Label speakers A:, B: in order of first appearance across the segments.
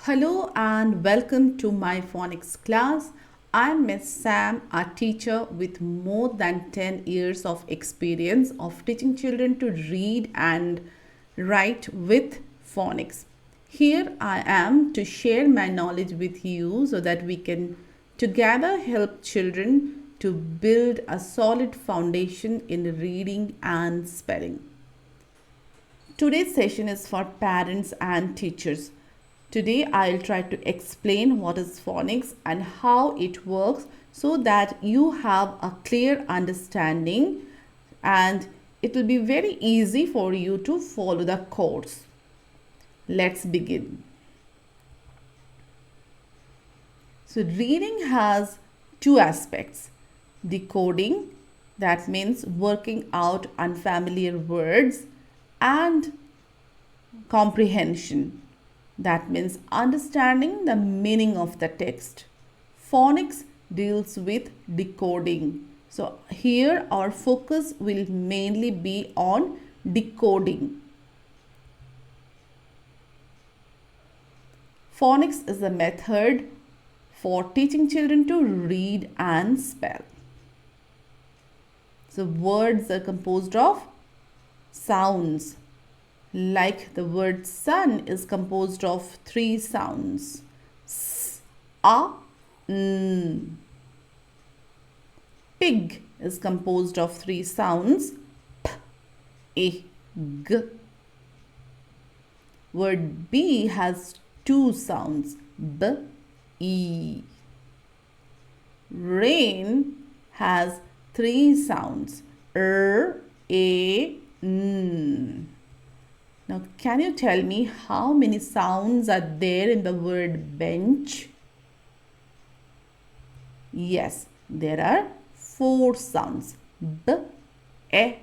A: Hello and welcome to my phonics class. I'm Miss Sam, a teacher with more than 10 years of experience of teaching children to read and write with phonics. Here I am to share my knowledge with you so that we can together help children to build a solid foundation in reading and spelling. Today's session is for parents and teachers. Today I'll try to explain what is phonics and how it works so that you have a clear understanding and it will be very easy for you to follow the course. Let's begin. So reading has two aspects. Decoding, that means working out unfamiliar words, and comprehension, that means understanding the meaning of the text. Phonics deals with decoding. So here our focus will mainly be on decoding. Phonics is a method for teaching children to read and spell. So words are composed of sounds. Like the word sun is composed of three sounds. S, A, N. Pig is composed of three sounds. P, E, G. Word bee has two sounds. B, E. Rain has three sounds. R, A, N. Now, can you tell me how many sounds are there in the word bench? Yes, there are four sounds. B, E,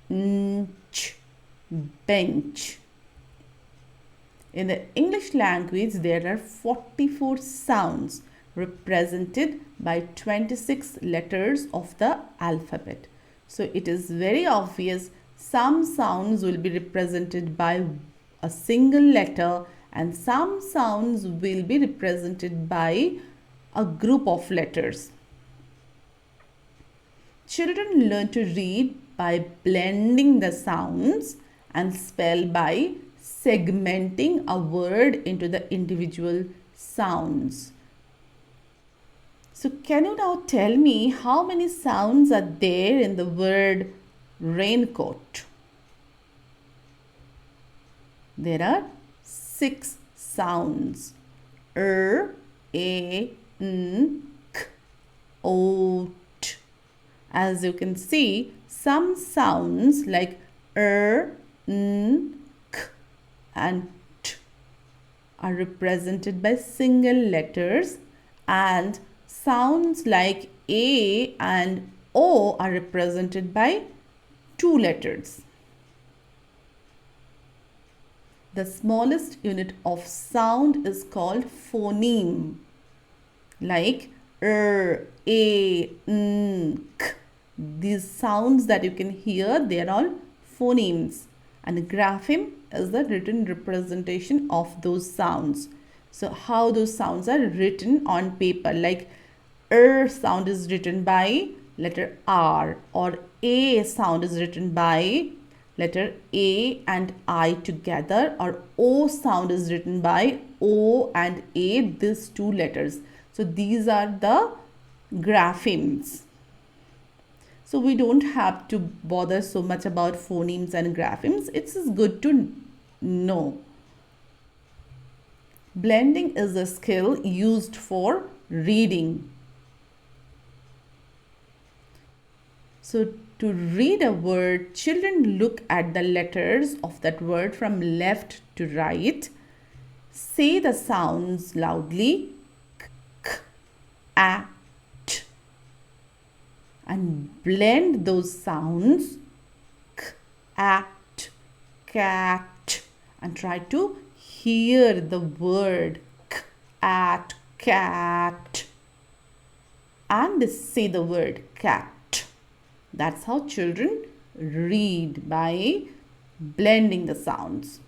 A: N, Ch. Bench. In the English language, there are 44 sounds represented by 26 letters of the alphabet. So, it is very obvious some sounds will be represented by a single letter and some sounds will be represented by a group of letters. Children learn to read by blending the sounds and spell by segmenting a word into the individual sounds. So can you now tell me how many sounds are there in the word raincoat? There are 6 sounds. R, A, N, K, O, T. As you can see, some sounds like R, N, K and T are represented by single letters, and sounds like A and O are represented by two letters. The smallest unit of sound is called phoneme, like R, A, N, K. These sounds that you can hear, they are all phonemes, and the grapheme is the written representation of those sounds. So how those sounds are written on paper, like R sound is written by letter R, or A sound is written by letter A and I together, or O sound is written by O and A, these two letters. So these are the graphemes. So we don't have to bother so much about phonemes and graphemes. It's good to know. Blending is a skill used for reading. So to read a word, children look at the letters of that word from left to right. Say the sounds loudly. K, k, a, t. And blend those sounds. K, a, t, cat. And try to hear the word at, cat. And say the word cat. That's how children read, by blending the sounds.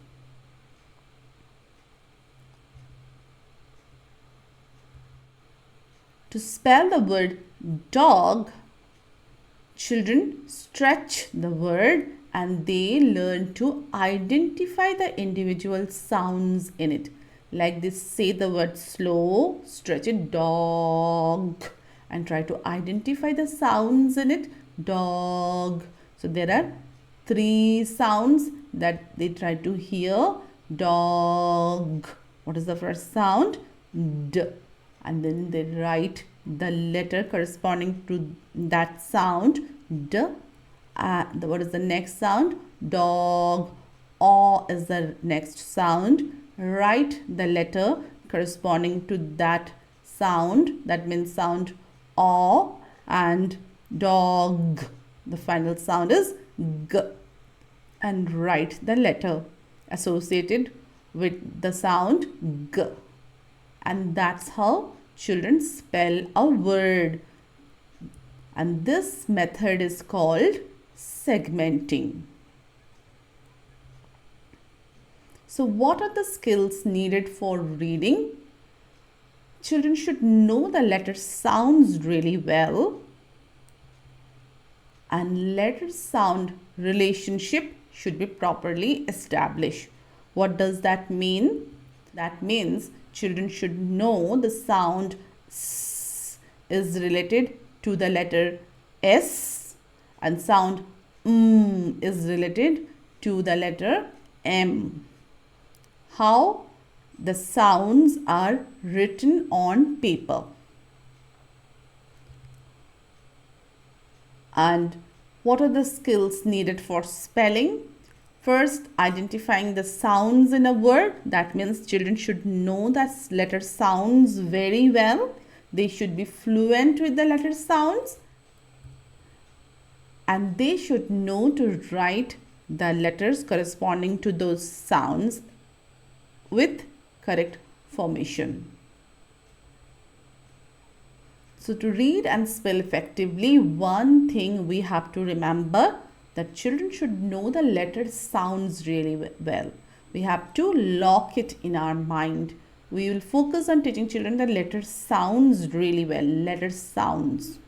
A: To spell the word dog, children stretch the word and they learn to identify the individual sounds in it. Like this, say the word slow, stretch it dog, and try to identify the sounds in it. Dog. So there are 3 sounds that they try to hear. Dog. What is the first sound? D. And then they write the letter corresponding to that sound. D. What is the next sound? Dog. O is the next sound. Write the letter corresponding to that sound. That means sound O, and dog. The final sound is G. And write the letter associated with the sound G. And that's how children spell a word. And this method is called segmenting. So what are the skills needed for reading? Children should know the letter sounds really well, and letter sound relationship should be properly established. What does that mean? That means children should know the sound S is related to the letter S, and sound is related to the letter M. How the sounds are written on paper. And what are the skills needed for spelling? First, identifying the sounds in a word. That means children should know the letter sounds very well. They should be fluent with the letter sounds. And they should know to write the letters corresponding to those sounds with correct formation. So to read and spell effectively, one thing we have to remember, that children should know the letter sounds really well. We have to lock it in our mind. We will focus on teaching children the letter sounds really well. Letter sounds.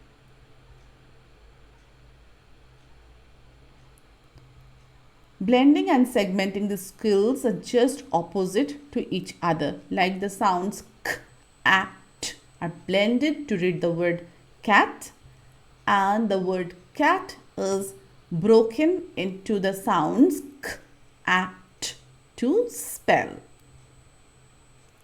A: Blending and segmenting the skills are just opposite to each other. Like the sounds k, at are blended to read the word cat, and the word cat is broken into the sounds k, at to spell.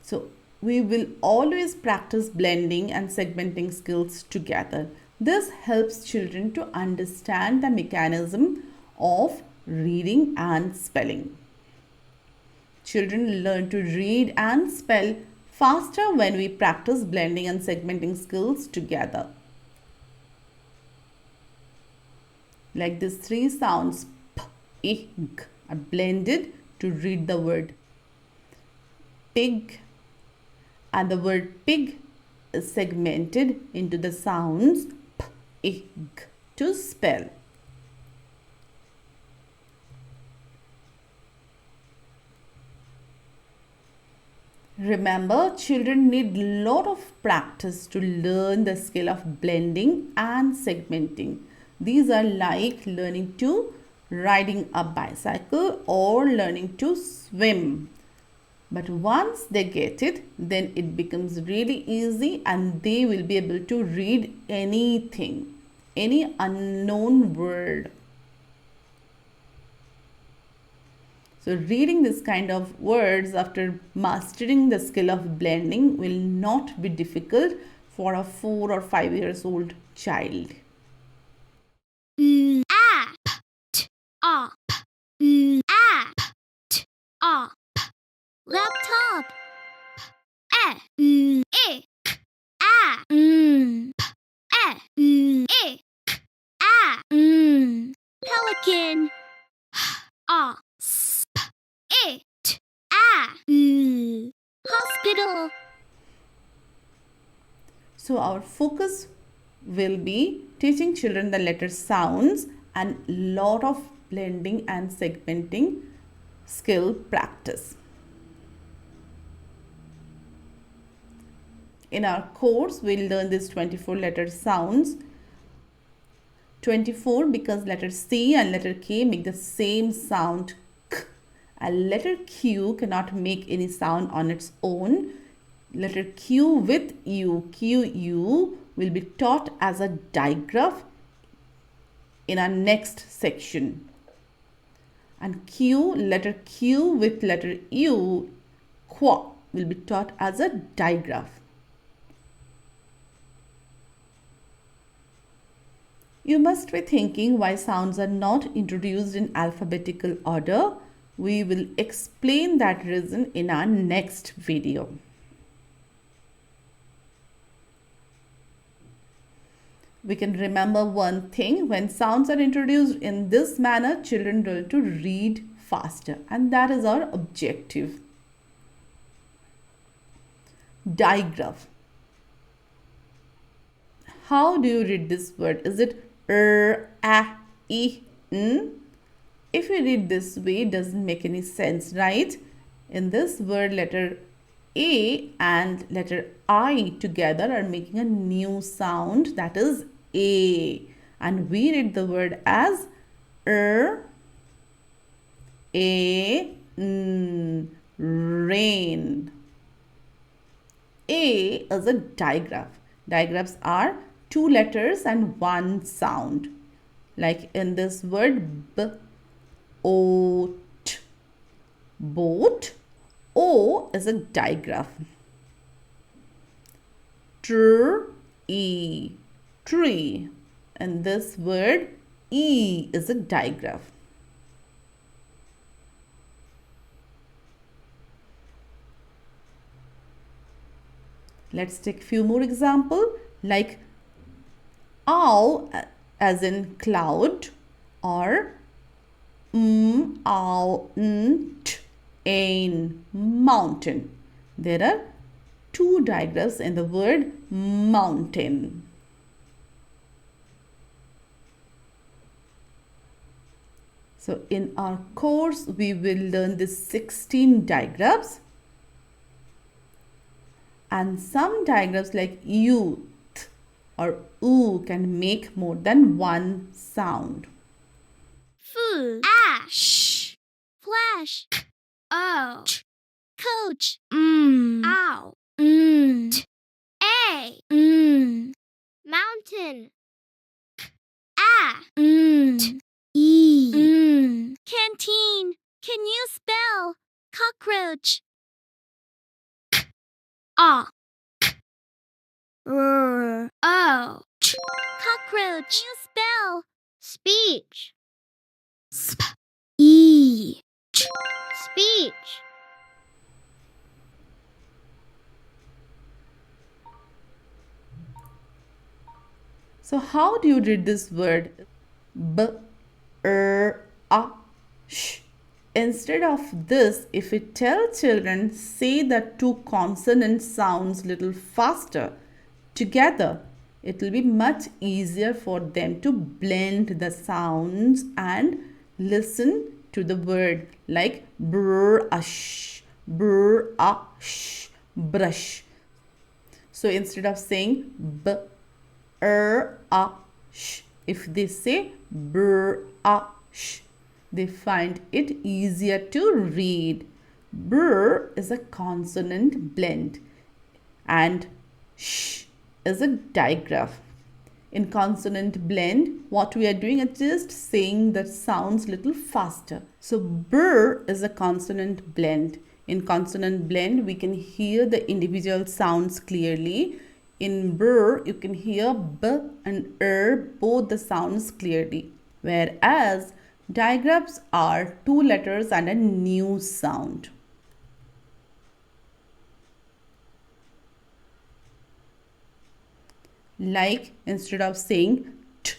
A: So we will always practice blending and segmenting skills together. This helps children to understand the mechanism of reading and spelling. Children learn to read and spell faster when we practice blending and segmenting skills together. Like these 3 sounds p, I, g are blended to read the word pig, and the word pig is segmented into the sounds p, I, g to spell. Remember, children need a lot of practice to learn the skill of blending and segmenting. These are like learning to riding a bicycle or learning to swim. But once they get it, then it becomes really easy and they will be able to read anything, any unknown word. So reading this kind of words after mastering the skill of blending will not be difficult for a 4 or 5 years old child.
B: Laptop. Pelican. Hospital.
A: So our focus will be teaching children the letter sounds and lot of blending and segmenting skill practice. In our course, we'll learn these 24 letter sounds. 24 because letter C and letter K make the same sound K. A letter Q cannot make any sound on its own. Letter Q with U, QU, will be taught as a digraph in our next section. And letter Q with letter U, Qua, will be taught as a digraph. You must be thinking why sounds are not introduced in alphabetical order. We will explain that reason in our next video. We can remember one thing: when sounds are introduced in this manner, children learn to read faster, and that is our objective. Digraph. How do you read this word? Is it a, I, n? If you read this way, it doesn't make any sense, right? In this word, letter A and letter I together are making a new sound, that is A. And we read the word as A, n, rain. A is a digraph. Digraphs are 2 letters and 1 sound. Like in this word boat. Boat. O is a digraph. Tree. Tree. And this word E is a digraph. Let's take few more examples, like owl as in cloud, or owl, ain, mountain. There are 2 digraphs in the word mountain. So in our course, we will learn the 16 digraphs. And some digraphs like youth or oo can make more than 1 sound.
B: Food. Ash. Flash. O. Coach. Ow. A. Mountain. E. Canteen. Can you spell cockroach? O. Cockroach. Can you spell speech? Speech.
A: So how do you read this word? Sh. Instead of this, if we tell children, say the 2 consonant sounds little faster together, it will be much easier for them to blend the sounds and listen to the word, like brush, brush, brush. So instead of saying sh, if they say brush, they find it easier to read. Br is a consonant blend and sh is a digraph. In consonant blend, what we are doing is just saying the sounds little faster. So br is a consonant blend. In consonant blend, we can hear the individual sounds clearly. In br, you can hear b and both the sounds clearly. Whereas digraphs are 2 letters and a new sound. Like instead of saying t,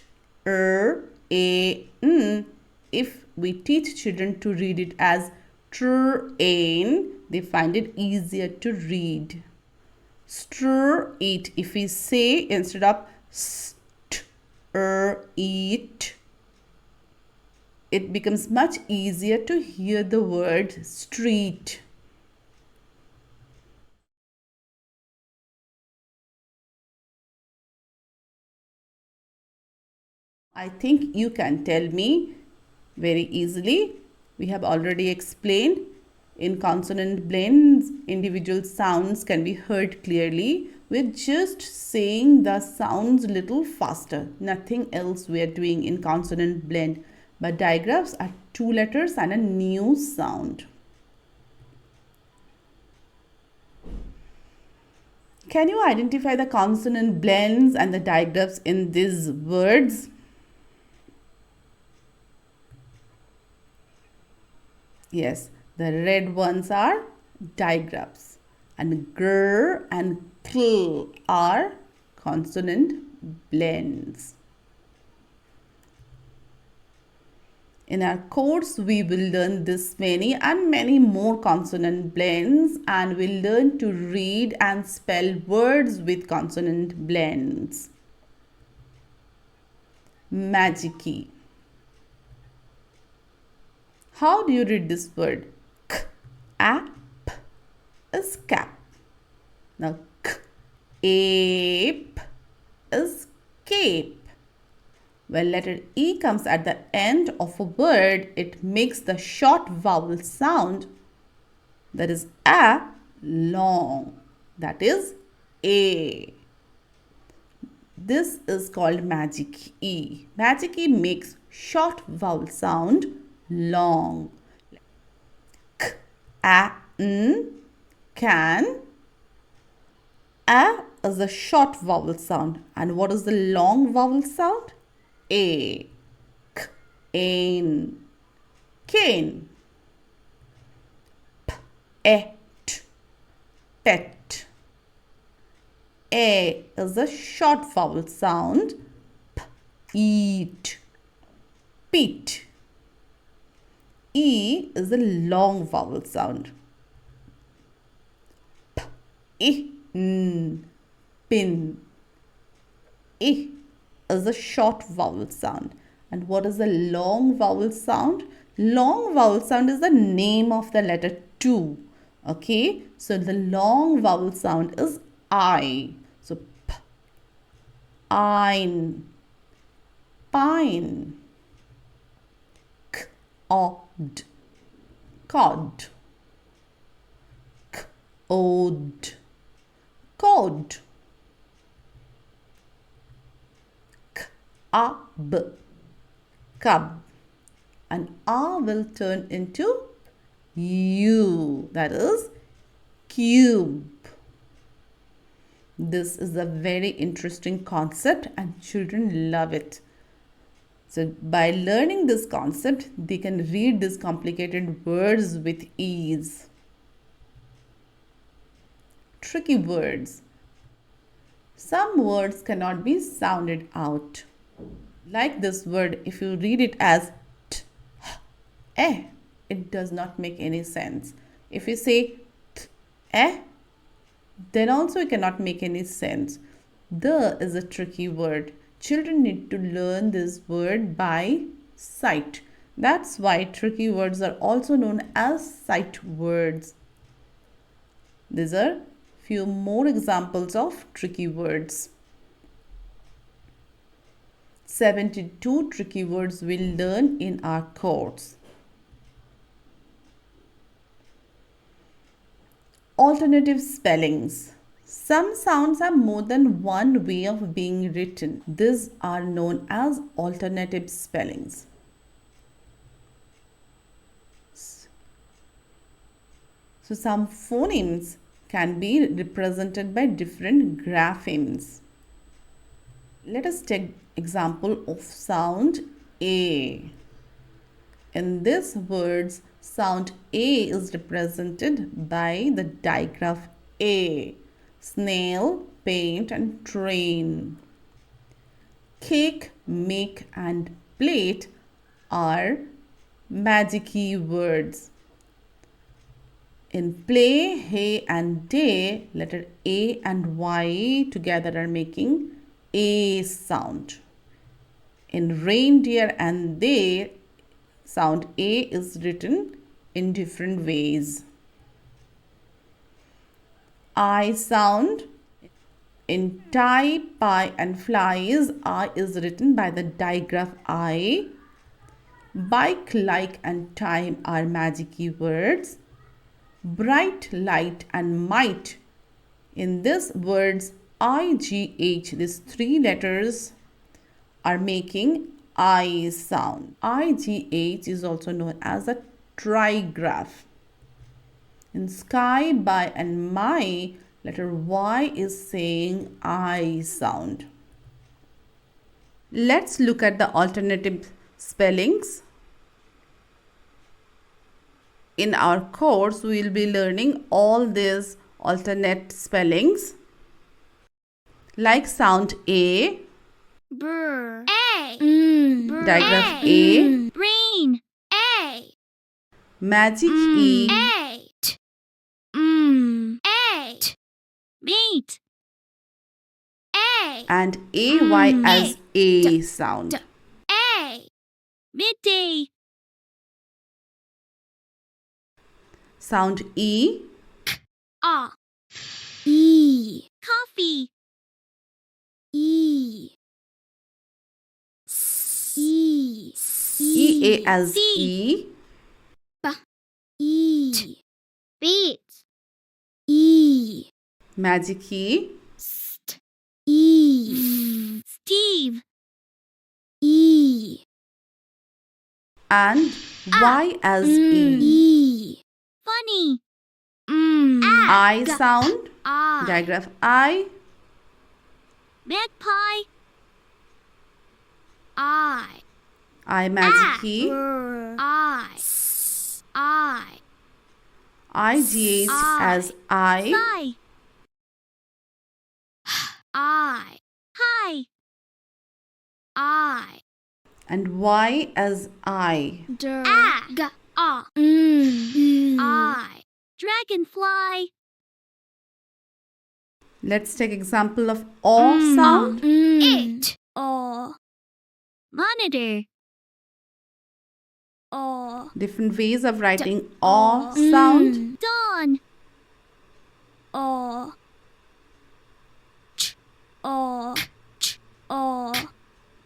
A: a, n, if we teach children to read it as train, they find it easier to read. Eat. If we say instead of eat, it becomes much easier to hear the word street. I think you can tell me very easily. We have already explained in consonant blends, individual sounds can be heard clearly with just saying the sounds little faster. Nothing else we are doing in consonant blend. But digraphs are two letters and a new sound. Can you identify the consonant blends and the digraphs in these words? Yes, the red ones are digraphs, and gr and kl are consonant blends. In our course, we will learn this many and many more consonant blends, and we'll learn to read and spell words with consonant blends. Magic-y. How do you read this word? K, a, p is cap. Now, k, ape is cape. When letter E comes at the end of a word, it makes the short vowel sound, that is a, long, that is a. This is called magic E. Magic E makes short vowel sound long. K, a, n, can. A is a short vowel sound. And what is the long vowel sound? A. K, ain, cane. P, et, pet. A is a short vowel sound. P, eat, peat. E is a long vowel sound. P, in, pin. I is a short vowel sound. And what is the long vowel sound? Long vowel sound is the name of the letter 2. Okay, so the long vowel sound is I. So p, ein, pine. K, odd, cod. K, ode, cod. K, ab, cub. And A will turn into U, that is cube. This is a very interesting concept and children love it. So by learning this concept, they can read these complicated words with ease. Tricky words. Some words cannot be sounded out. Like this word, if you read it as t, h, eh, it does not make any sense. If you say t, eh, then also it cannot make any sense. The is a tricky word. Children need to learn this word by sight. That's why tricky words are also known as sight words. These are few more examples of tricky words. 72 tricky words we'll learn in our course. Alternative spellings. Some sounds have more than one way of being written. These are known as alternative spellings. So some phonemes can be represented by different graphemes. Let us take example of sound A. In this words, sound A is represented by the digraph A. Snail, paint and train. Cake, make and plate are magic-y words. In play, hay and day, letter A and Y together are making A sound. In reindeer and they, sound A is written in different ways. I sound In tie, pie and flies, I is written by the digraph I. Bike, like and time are magic keywords. Bright, light and might. In this words IGH, these three letters are making I sound. IGH is also known as a trigraph. In sky, by and my, letter Y is saying I sound. Let's look at the alternative spellings. In our course, we will be learning all these alternate spellings like sound A,
B: Brr. A.
A: digraph
B: A.
A: A,
B: Brain. A.
A: magic E,
B: A. T. A. T. Meat. A.
A: and AY as A sound.
B: A. Midday.
A: Sound E,
B: A. E. Coffee. E. E.
A: EA as
B: C.
A: E,
B: E. Beat. E.
A: magic E,
B: St. E. Steve. E.
A: and Y as E.
B: E. Funny.
A: I sound,
B: I.
A: digraph I,
B: Magpie. I.
A: magic E,
B: I.
A: IGH as I,
B: Sigh. I. Hi. I.
A: and Y as I.
B: I. I. Dragonfly.
A: Let's take example of O sound.
B: It. Monitor.
A: Different ways of writing O sound.
B: Dawn. Ch.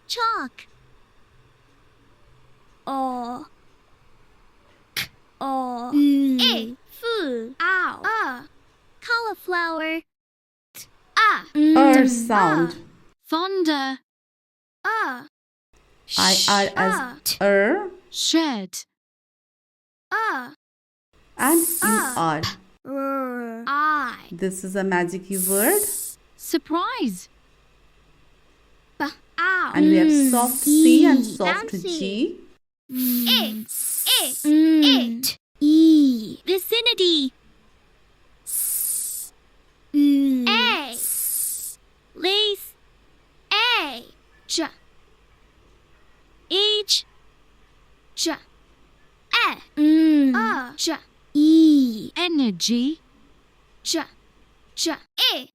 B: Chalk. Fu. Ow. Cauliflower.
A: Sound.
B: Thunder.
A: IR as
C: Shed.
A: and UR.
B: I.
A: This is a magic word,
C: Surprise.
B: Ow.
A: and we have soft C and soft
B: Bouncy.
A: G.
B: It. Vicinity. A. Lace. A. J. H. J. J. E.
C: Energy.
B: J. G. A.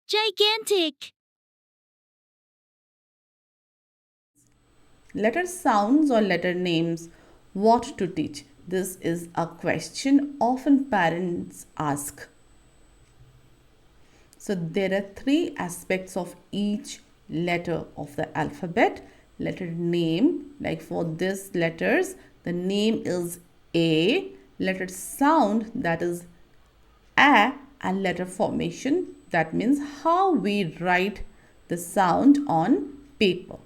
B: Gigantic.
A: Letter sounds or letter names. What to teach? This is a question often parents ask. So there are three aspects of each letter of the alphabet. Letter name, like for these letters, the name is A. Letter sound, that is A, and letter formation, that means how we write the sound on paper.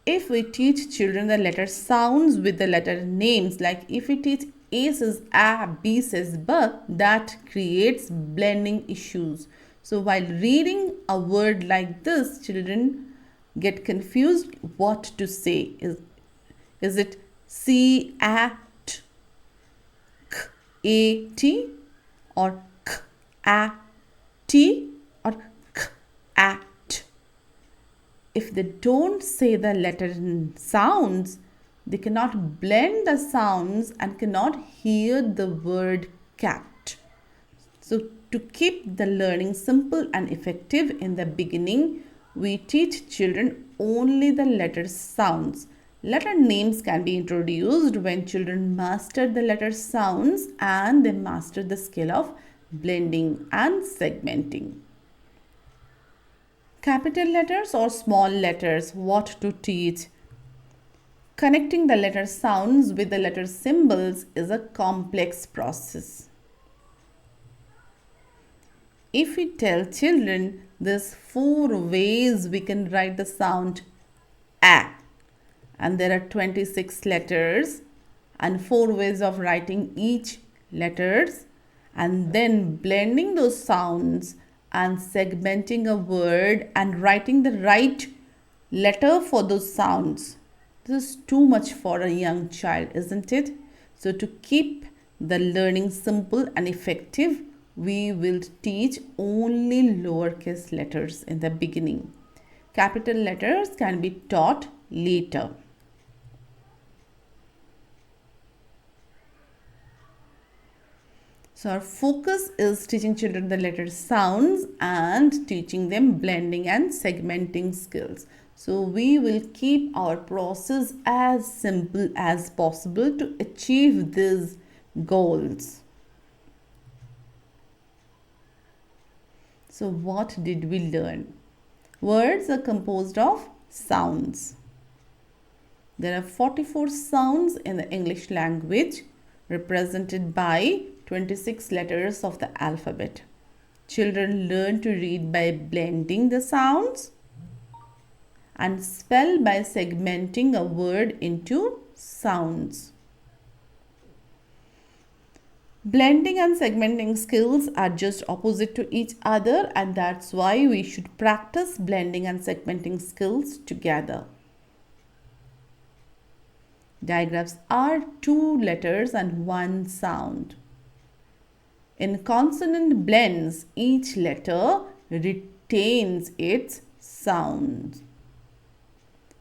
A: If we teach children the letter sounds with the letter names, like if we teach A says A, B says B, that creates blending issues. So while reading a word like this, children get confused what to say. Is it C A T, K A T, or K A T, or K A T? If they don't say the letter sounds, they cannot blend the sounds and cannot hear the word cat. So to keep the learning simple and effective in the beginning, we teach children only the letter sounds Letter names can be introduced when children master the letter sounds and they master the skill of blending and segmenting. Capital letters or small letters, what to teach? Connecting the letter sounds with the letter symbols is a complex process. If we tell children there's 4 ways we can write the sound A, and there are 26 letters and 4 ways of writing each letters, and then blending those sounds and segmenting a word and writing the right letter for those sounds. This is too much for a young child, isn't it? So to keep the learning simple and effective, we will teach only lowercase letters in the beginning. Capital letters can be taught later. So our focus is teaching children the letter sounds and teaching them blending and segmenting skills. So we will keep our process as simple as possible to achieve these goals. So what did we learn? Words are composed of sounds. There are 44 sounds in the English language, represented by 26 letters of the alphabet. Children learn to read by blending the sounds and spell by segmenting a word into sounds. Blending and segmenting skills are just opposite to each other, and that's why we should practice blending and segmenting skills together. Digraphs are 2 letters and 1 sound. In consonant blends, each letter retains its sound.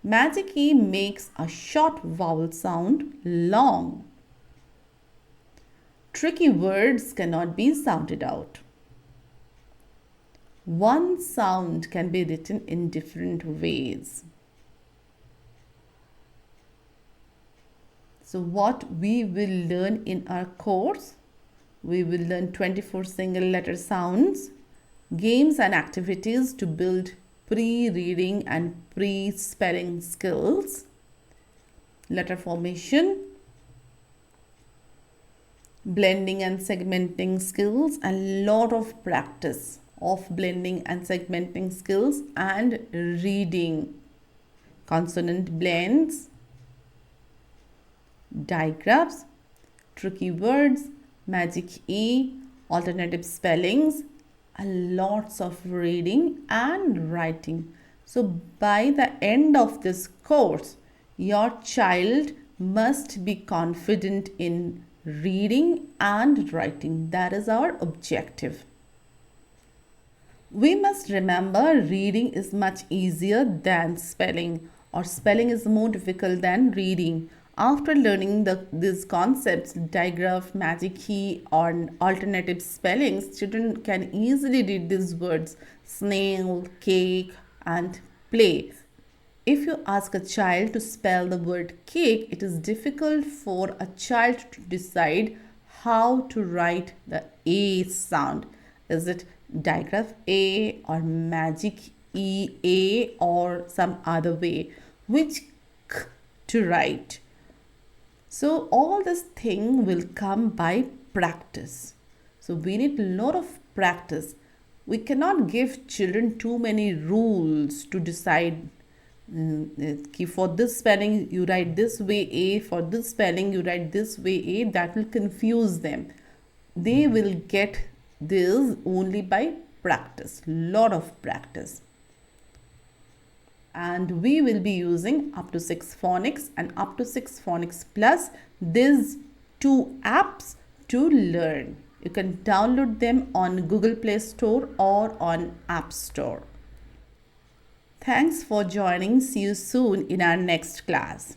A: Magic E makes a short vowel sound long. Tricky words cannot be sounded out. One sound can be written in different ways. So what we will learn in our course? We will learn 24 single letter sounds, games and activities to build pre-reading and pre-spelling skills, letter formation, blending and segmenting skills, a lot of practice of blending and segmenting skills and reading, consonant blends, digraphs, tricky words, magic E, alternative spellings, lots of reading and writing. So by the end of this course, your child must be confident in reading and writing. That is our objective. We must remember reading is much easier than spelling, or spelling is more difficult than reading. After learning these concepts, digraph, magic key, or alternative spellings, children can easily read these words: snail, cake, and play. If you ask a child to spell the word cake, it is difficult for a child to decide how to write the A sound. Is it digraph A or magic E A or some other way? Which K to write? So all this thing will come by practice. So we need a lot of practice. We cannot give children too many rules to decide. For this spelling you write this way A, for this spelling you write this way A. That will confuse them. They will get this only by practice, lot of practice. And we will be using up to 6 phonics and up to 6 phonics plus these 2 apps to learn. You can download them on Google Play Store or on App Store. Thanks for joining. See you soon in our next class.